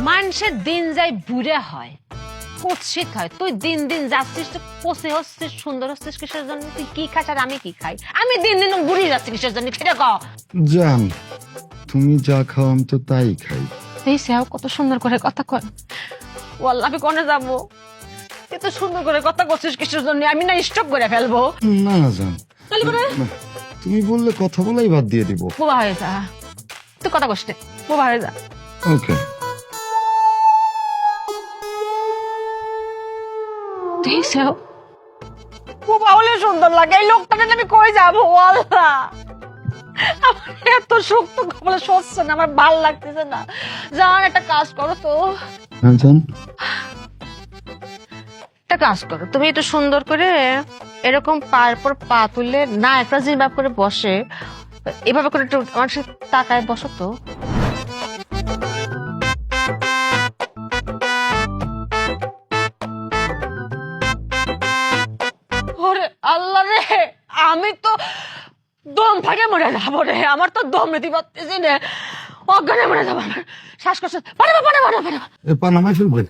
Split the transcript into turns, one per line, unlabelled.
মানুষের দিন যাই বুড়ে হয়, কুৎসিত হয়। তুই দিন দিন যাচ্ছিস, তো পচে হচ্ছিস, সুন্দর হচ্ছিস কিসের জন্য? তুই কি খাস আর আমি কি খাই? আমি দিন দিন বুড়ি যাচ্ছি কিসের জন্য সেটা কও।
জান, তুমি যা খাও আমি তো তাই খাই।
এই সেও কত সুন্দর করে কথা কয়। ওয়াল্লাহ আমি কোনে যাবো? এত সুন্দর করে কথা করছিস কিসের জন্য? আমি না স্টপ করে ফেলবো।
না না জান, তুমি বললে কথা বলাই বাদ দিয়ে দিব।
বোবা হয়ে যা, তুই কথা কষ্ট বোবা হয়ে যা।
ওকে।
দেখছেও বোবা হলে সুন্দর লাগে। এই লোকটাকে আমি কই যাবো আল্লাহ? আমার এত শক্ত কপালে সচ্ছে না, আমার ভাল লাগতেছে না। জান একটা কাজ করো তো।
হ্যাঁ জান।
একটা কাজ করো, তুমি একটু সুন্দর করে এরকম পায়ের পর পা তুললে না, একটা যেভাবে করে বসে এভাবে করে একটু আমার সাথে তাকায় বসো তো। ওরে আল্লাহ রে, আমি তো দম ফাটে মরে যাবো রে। আমার তো দম নিতে পারতেছি না, অজ্ঞানে মরে যাবো। আমার শ্বাসকষ্ট। পারে
এ পা নামাই ফেলবে।